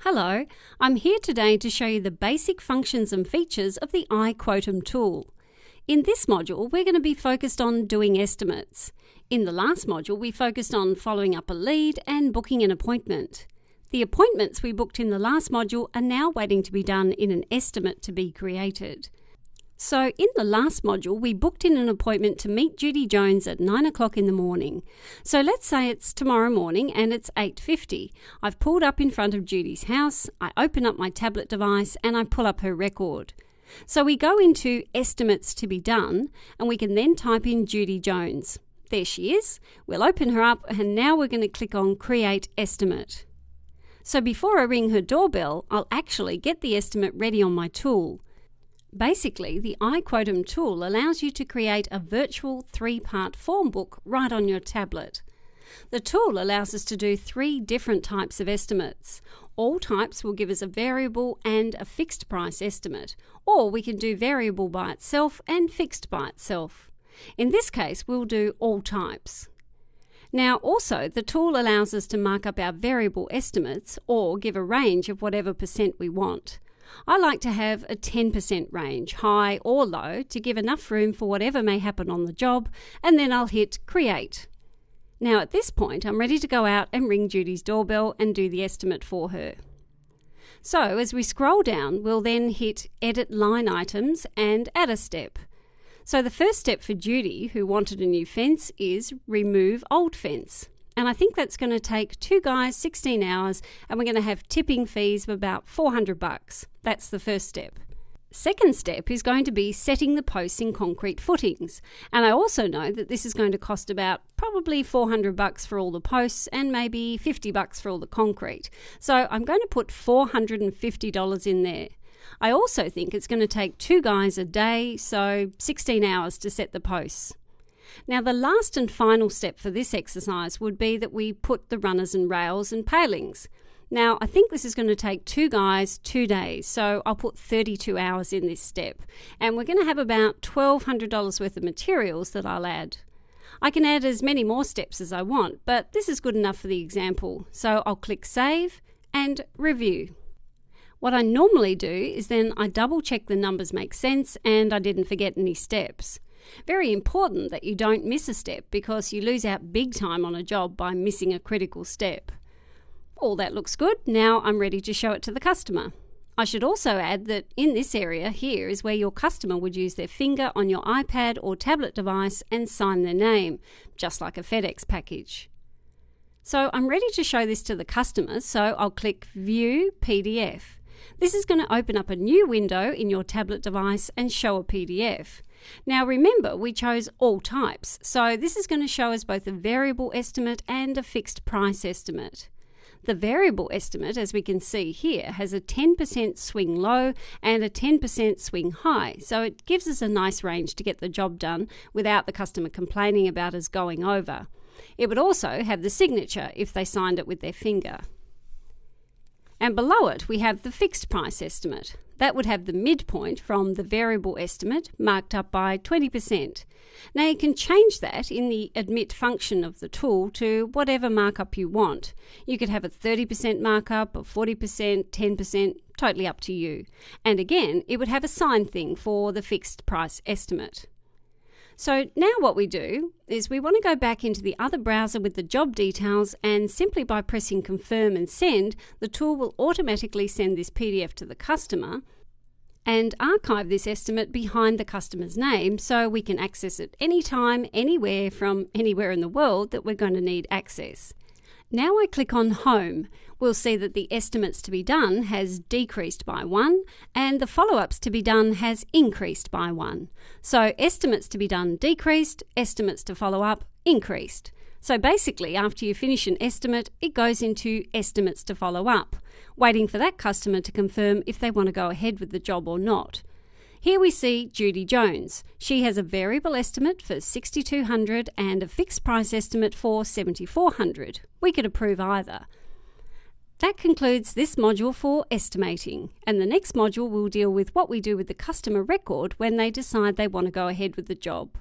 Hello, I'm here today to show you the basic functions and features of the iQuoteM tool. In this module, we're going to be focused on doing estimates. In the last module, we focused on following up a lead and booking an appointment. The appointments we booked in the last module are now waiting to be done in an estimate to be created. So in the last module, we booked in an appointment to meet Judy Jones at 9 o'clock in the morning. So let's say it's tomorrow morning and it's 8:50. I've pulled up in front of Judy's house, I open up my tablet device and I pull up her record. So we go into estimates to be done and we can then type in Judy Jones. There she is. We'll open her up and now we're going to click on Create Estimate. So before I ring her doorbell, I'll actually get the estimate ready on my tool. Basically, the iQuoteM tool allows you to create a virtual 3-part form book right on your tablet. The tool allows us to do 3 different types of estimates. All types will give us a variable and a fixed price estimate, or we can do variable by itself and fixed by itself. In this case, we'll do all types. Now also, the tool allows us to mark up our variable estimates or give a range of whatever percent we want. I like to have a 10% range, high or low, to give enough room for whatever may happen on the job, and then I'll hit Create. Now at this point, I'm ready to go out and ring Judy's doorbell and do the estimate for her. So as we scroll down, we'll then hit Edit Line Items and add a step. So the first step for Judy, who wanted a new fence, is Remove Old Fence. And I think that's going to take 2 guys 16 hours and we're going to have tipping fees of about $400. That's the first step. Second step is going to be setting the posts in concrete footings. And I also know that this is going to cost about probably $400 for all the posts and maybe $50 for all the concrete. So I'm going to put $450 in there. I also think it's going to take 2 guys a day, so 16 hours to set the posts. Now the last and final step for this exercise would be that we put the runners and rails and palings. Now I think this is going to take 2 guys 2 days, so I'll put 32 hours in this step. And we're going to have about $1,200 worth of materials that I'll add. I can add as many more steps as I want, but this is good enough for the example. So I'll click Save and Review. What I normally do is then I double check the numbers make sense and I didn't forget any steps. Very important that you don't miss a step because you lose out big time on a job by missing a critical step. All that looks good. Now I'm ready to show it to the customer. I should also add that in this area here is where your customer would use their finger on your iPad or tablet device and sign their name, just like a FedEx package. So I'm ready to show this to the customer, so I'll click View PDF. This is going to open up a new window in your tablet device and show a PDF. Now remember, we chose all types, so this is going to show us both a variable estimate and a fixed price estimate. The variable estimate, as we can see here, has a 10% swing low and a 10% swing high, so it gives us a nice range to get the job done without the customer complaining about us going over. It would also have the signature if they signed it with their finger. And below it, we have the fixed price estimate. That would have the midpoint from the variable estimate marked up by 20%. Now you can change that in the admit function of the tool to whatever markup you want. You could have a 30% markup, a 40%, 10%, totally up to you. And again, it would have a sign thing for the fixed price estimate. So now what we do is we want to go back into the other browser with the job details, and simply by pressing confirm and send, the tool will automatically send this PDF to the customer and archive this estimate behind the customer's name so we can access it anytime, anywhere from anywhere in the world that we're going to need access. Now I click on Home. We'll see that the estimates to be done has decreased by 1 and the follow-ups to be done has increased by 1. So estimates to be done decreased, estimates to follow up increased. So basically after you finish an estimate, it goes into estimates to follow up, waiting for that customer to confirm if they want to go ahead with the job or not. Here we see Judy Jones. She has a variable estimate for $6,200 and a fixed price estimate for $7,400. We could approve either. That concludes this module for estimating, and the next module will deal with what we do with the customer record when they decide they want to go ahead with the job.